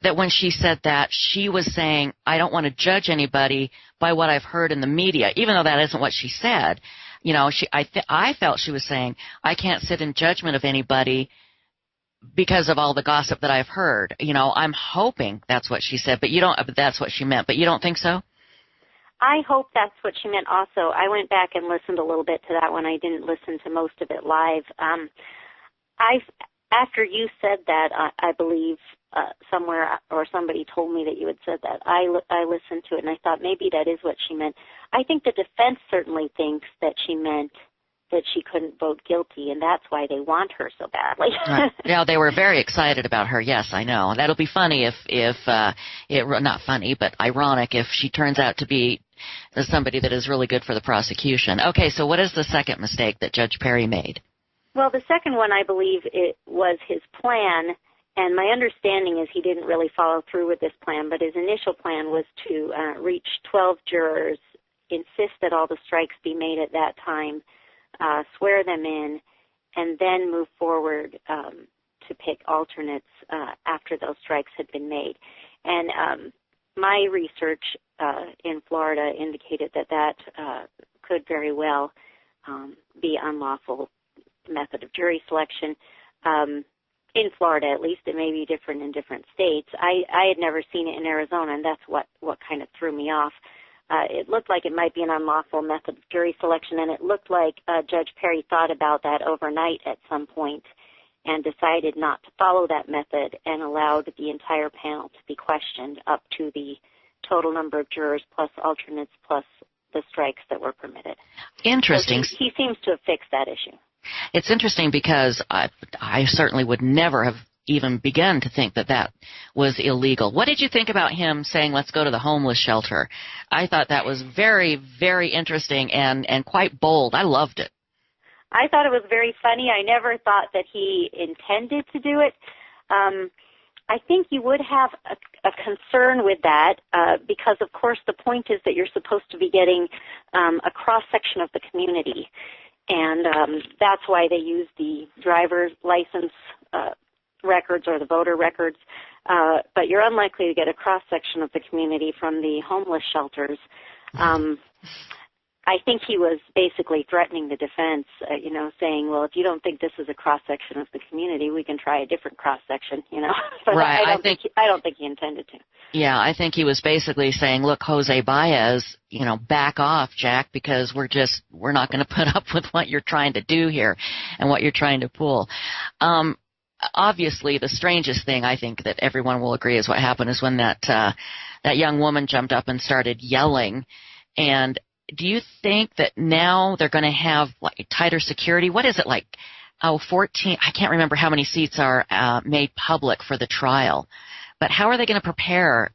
that when she said that, she was saying, I don't want to judge anybody by what I've heard in the media, even though that isn't what she said. You know, I felt she was saying, I can't sit in judgment of anybody because of all the gossip that I've heard. You know, I'm hoping that's what she said, but that's what she meant. But you don't think so? I hope that's what she meant also. I went back and listened a little bit to that one. I didn't listen to most of it live. After you said that, I believe somewhere or somebody told me that you had said that. I listened to it and I thought maybe that is what she meant. I think the defense certainly thinks that she meant that she couldn't vote guilty, and that's why they want her so badly. Right. Yeah, they were very excited about her. Yes, I know. That'll be funny if not funny, but ironic if she turns out to be somebody that is really good for the prosecution. Okay, so what is the second mistake that Judge Perry made? Well, the second one, I believe, it was his plan, and my understanding is he didn't really follow through with this plan, but his initial plan was to reach 12 jurors, insist that all the strikes be made at that time, swear them in, and then move forward to pick alternates after those strikes had been made. And my research in Florida indicated that could very well be unlawful method of jury selection. In Florida, at least, it may be different in different states. I had never seen it in Arizona, and that's what kind of threw me off. It looked like it might be an unlawful method of jury selection, and it looked like Judge Perry thought about that overnight at some point and decided not to follow that method and allowed the entire panel to be questioned up to the total number of jurors plus alternates plus the strikes that were permitted. Interesting. So he seems to have fixed that issue. It's interesting because I certainly would never have even begun to think that was illegal. What did you think about him saying, let's go to the homeless shelter? I thought that was very, very interesting and quite bold. I loved it. I thought it was very funny. I never thought that he intended to do it. I think you would have a concern with that because, of course, the point is that you're supposed to be getting a cross-section of the community. And that's why they use the driver's license records or the voter records. But you're unlikely to get a cross-section of the community from the homeless shelters. I think he was basically threatening the defense, saying, well, if you don't think this is a cross-section of the community, we can try a different cross-section, But right. I don't think he intended to. Yeah, I think he was basically saying, look, Jose Baez, back off, Jack, because we're not going to put up with what you're trying to do here and what you're trying to pull. Obviously, the strangest thing I think that everyone will agree is what happened is when that young woman jumped up and started yelling. And do you think that now they're going to have tighter security? What is it like? 14, I can't remember how many seats are made public for the trial. But how are they going to prepare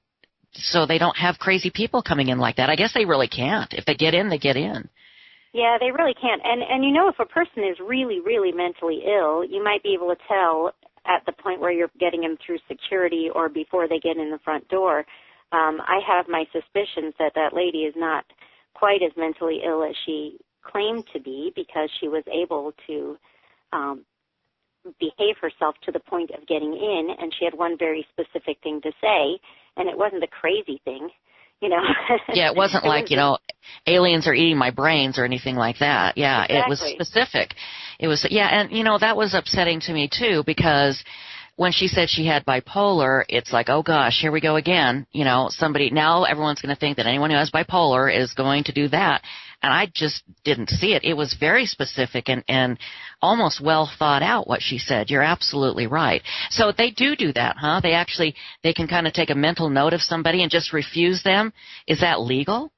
so they don't have crazy people coming in like that? I guess they really can't. If they get in, they get in. Yeah, they really can't. And if a person is really, really mentally ill, you might be able to tell at the point where you're getting them through security or before they get in the front door. I have my suspicions that lady is not quite as mentally ill as she claimed to be because she was able to behave herself to the point of getting in, and she had one very specific thing to say, and it wasn't a crazy thing, Yeah, it wasn't aliens are eating my brains or anything like that. Yeah, exactly. It was specific. It was, and that was upsetting to me too because when she said she had bipolar, it's like, oh gosh, here we go again. Now everyone's going to think that anyone who has bipolar is going to do that. And I just didn't see it. It was very specific and almost well thought out what she said. You're absolutely right. So they do that, huh? They can kind of take a mental note of somebody and just refuse them. Is that legal?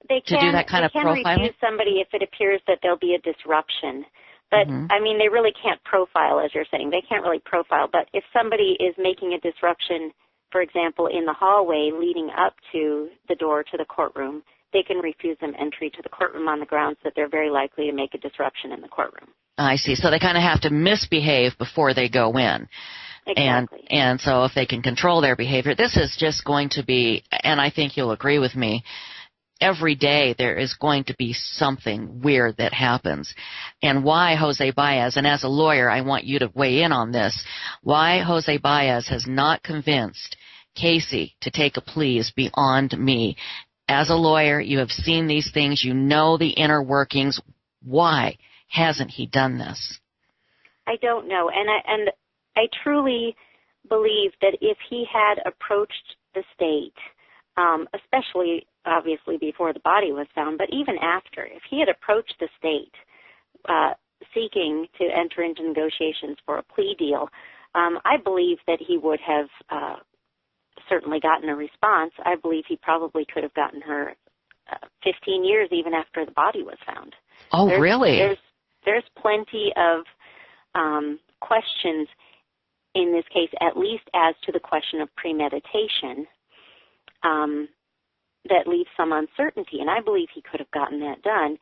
They can do that kind of profiling? Refuse somebody if it appears that there'll be a disruption. But, they really can't profile, as you're saying. They can't really profile. But if somebody is making a disruption, for example, in the hallway leading up to the door to the courtroom, they can refuse them entry to the courtroom on the grounds that they're very likely to make a disruption in the courtroom. I see. So they kind of have to misbehave before they go in. Exactly. And so if they can control their behavior, this is just going to be, and I think you'll agree with me, every day there is going to be something weird that happens. And why Jose Baez, and as a lawyer I want you to weigh in on this, why Jose Baez has not convinced Casey to take a plea is beyond me. As a lawyer, you have seen these things. You know the inner workings. Why hasn't he done this? I don't know. And I truly believe that if he had approached the state, especially obviously before the body was found, but even after, if he had approached the state seeking to enter into negotiations for a plea deal, I believe that he would have certainly gotten a response. I believe he probably could have gotten her 15 years even after the body was found. Oh, really? There's plenty of questions in this case, at least as to the question of premeditation, that leaves some uncertainty, and I believe he could have gotten that done.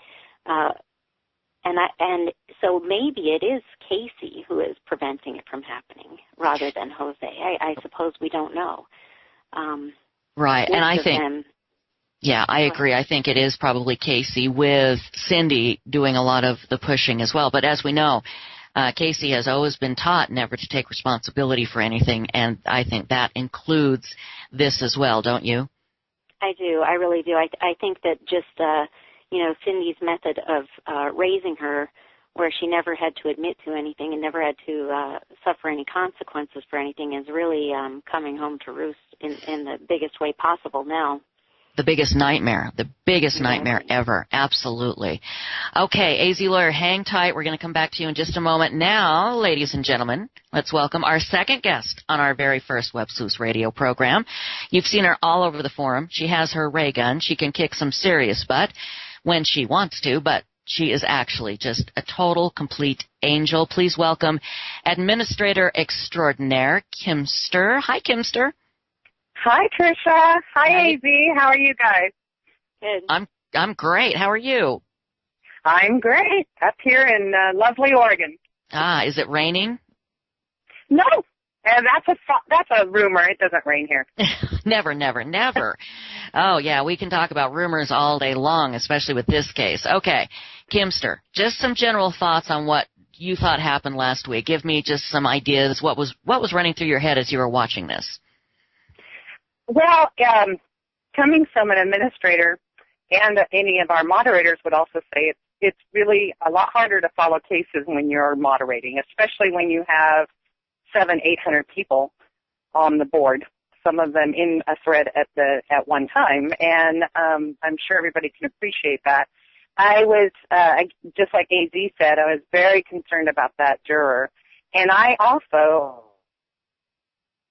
And so maybe it is Casey who is preventing it from happening rather than Jose. I suppose we don't know. Right, and I think, yeah, I agree. I think it is probably Casey with Cindy doing a lot of the pushing as well. But as we know, Casey has always been taught never to take responsibility for anything, and I think that includes this as well, don't you? I do. I really do. I think that just, Cindy's method of raising her, where she never had to admit to anything and never had to suffer any consequences for anything, is really coming home to roost in the biggest way possible now. The biggest nightmare ever. Absolutely. Okay, AZ Lawyer, hang tight. We're going to come back to you in just a moment. Now, ladies and gentlemen, let's welcome our second guest on our very first Web Sleuths radio program. You've seen her all over the forum. She has her ray gun. She can kick some serious butt when she wants to, but she is actually just a total, complete angel. Please welcome Administrator Extraordinaire, Kimster. Hi, Kimster. Hi, Tricia. Hi, AZ. How are you guys? Good. I'm great. How are you? I'm great. Up here in lovely Oregon. Ah, is it raining? No, that's a rumor. It doesn't rain here. Never, never, never. Oh, yeah, we can talk about rumors all day long, especially with this case. Okay, Kimster, just some general thoughts on what you thought happened last week. Give me just some ideas. What was running through your head as you were watching this? Well, coming from an administrator, and any of our moderators would also say it's really a lot harder to follow cases when you're moderating, especially when you have 700-800 people on the board, some of them in a thread at one time, and I'm sure everybody can appreciate that. I was, just like AZ said, I was very concerned about that juror, and I also...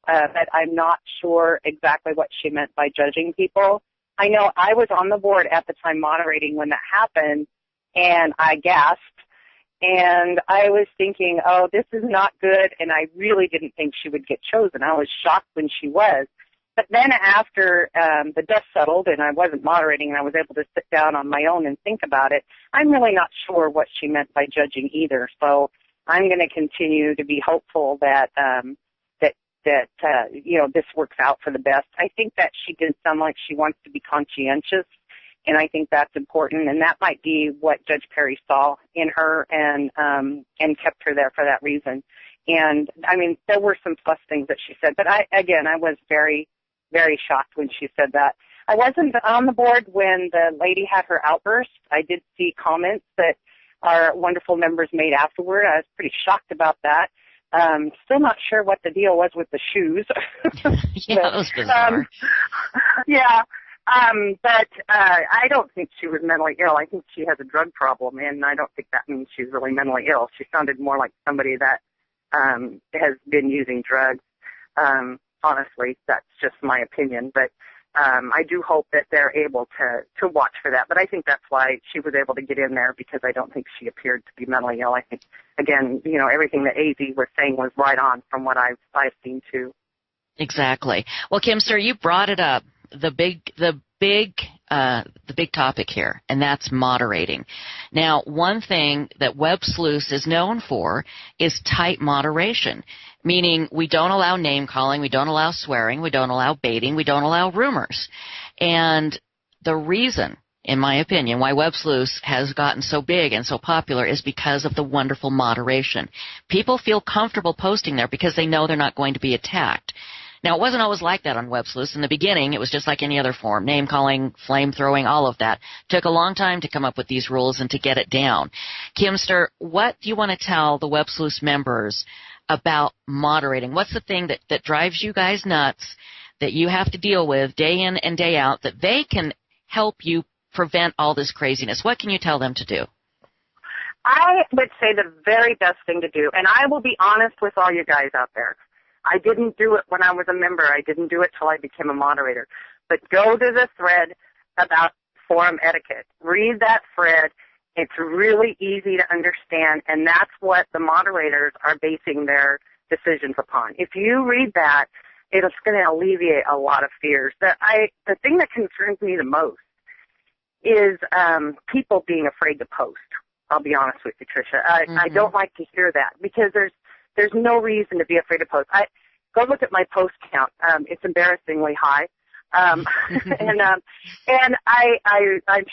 but I'm not sure exactly what she meant by judging people. I know I was on the board at the time moderating when that happened, and I gasped, and I was thinking, oh, this is not good, and I really didn't think she would get chosen. I was shocked when she was. But then after the dust settled and I wasn't moderating and I was able to sit down on my own and think about it, I'm really not sure what she meant by judging either. So I'm going to continue to be hopeful that this works out for the best. I think that she did sound like she wants to be conscientious, and I think that's important, and that might be what Judge Perry saw in her and kept her there for that reason. And, I mean, there were some plus things that she said, but I was very, very shocked when she said that. I wasn't on the board when the lady had her outburst. I did see comments that our wonderful members made afterward. I was pretty shocked about that. Still not sure what the deal was with the shoes. Yeah, that was bizarre. But I don't think she was mentally ill. I think she has a drug problem, and I don't think that means she's really mentally ill. She sounded more like somebody that has been using drugs. Honestly, that's just my opinion. But I do hope that they're able to watch for that. But I think that's why she was able to get in there, because I don't think she appeared to be mentally ill. I think, again, everything that AZ was saying was right on from what I've seen too. Exactly. Well, Kimster, you brought it up. The big topic here, and that's moderating. Now, one thing that Web Sleuths is known for is tight moderation, meaning we don't allow name calling, we don't allow swearing, we don't allow baiting, we don't allow rumors. And the reason, in my opinion, why Web Sleuths has gotten so big and so popular is because of the wonderful moderation. People feel comfortable posting there because they know they're not going to be attacked. Now, it wasn't always like that on Web Sleuths. In the beginning, it was just like any other forum, name calling, flame throwing, all of that. Took a long time to come up with these rules and to get it down. Kimster, what do you want to tell the Web Sleuths members about moderating? What's the thing that drives you guys nuts that you have to deal with day in and day out that they can help you prevent all this craziness? What can you tell them to do? I would say the very best thing to do, and I will be honest with all you guys out there, I didn't do it when I was a member. I didn't do it till I became a moderator. But go to the thread about forum etiquette. Read that thread. It's really easy to understand, and that's what the moderators are basing their decisions upon. If you read that, it's going to alleviate a lot of fears. The thing that concerns me the most is people being afraid to post. I'll be honest with you, Tricia. I don't like to hear that because there's no reason to be afraid to post. Go look at my post count. It's embarrassingly high. And I'm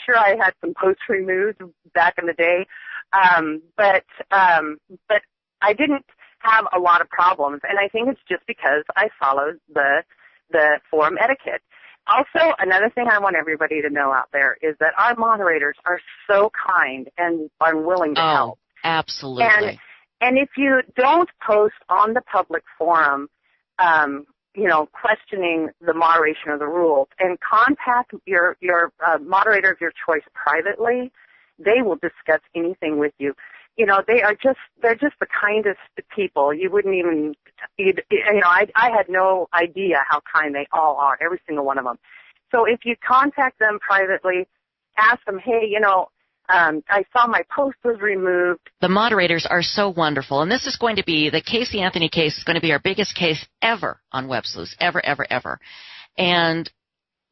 sure I had some posts removed back in the day. But I didn't have a lot of problems, and I think it's just because I followed the forum etiquette. Also, another thing I want everybody to know out there is that our moderators are so kind and are willing to help. Absolutely. And if you don't post on the public forum, questioning the moderation of the rules, and contact your moderator of your choice privately, they will discuss anything with you. They're just the kindest people. You wouldn't even, I had no idea how kind they all are, every single one of them. So if you contact them privately, ask them, hey, I saw my post was removed. The moderators are so wonderful, and this is going to be, the Casey Anthony case is going to be our biggest case ever on Web Sleuths, ever, ever, ever. And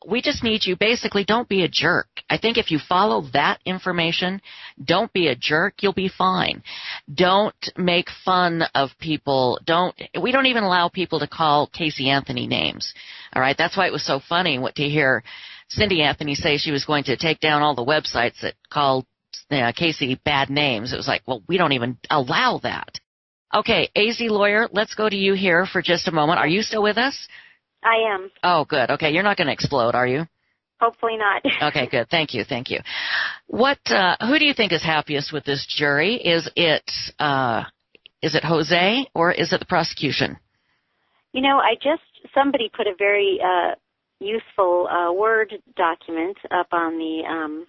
we just need you, basically, don't be a jerk. I think if you follow that information, don't be a jerk, you'll be fine. Don't make fun of people. We don't even allow people to call Casey Anthony names. All right, that's why it was so funny to hear Cindy Anthony say she was going to take down all the websites that called Casey bad names. It was like, well, we don't even allow that. Okay, AZ Lawyer, let's go to you here for just a moment. Are you still with us? I am. Oh, good. Okay, you're not going to explode, are you? Hopefully not. Okay, good. Thank you. Who do you think is happiest with this jury? Is it Jose or is it the prosecution? Somebody put a very useful Word document up on the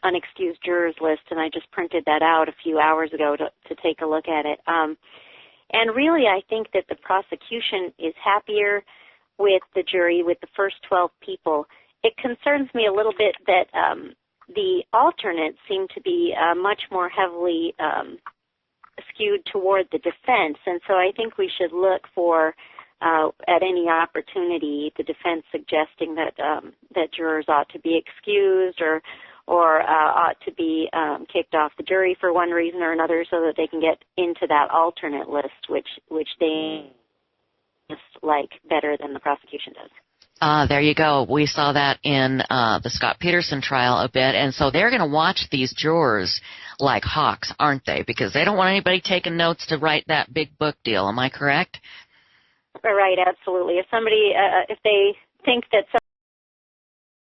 unexcused jurors list, and I just printed that out a few hours ago to take a look at it. And really, I think that the prosecution is happier with the jury, with the first 12 people. It concerns me a little bit that the alternates seem to be much more heavily skewed toward the defense, and so I think we should look for, at any opportunity, the defense suggesting that jurors ought to be excused or ought to be kicked off the jury for one reason or another, so that they can get into that alternate list, which they just like better than the prosecution does. There you go. We saw that in the Scott Peterson trial a bit, and so they're going to watch these jurors like hawks, aren't they? Because they don't want anybody taking notes to write that big book deal. Am I correct? Right, absolutely. If they think that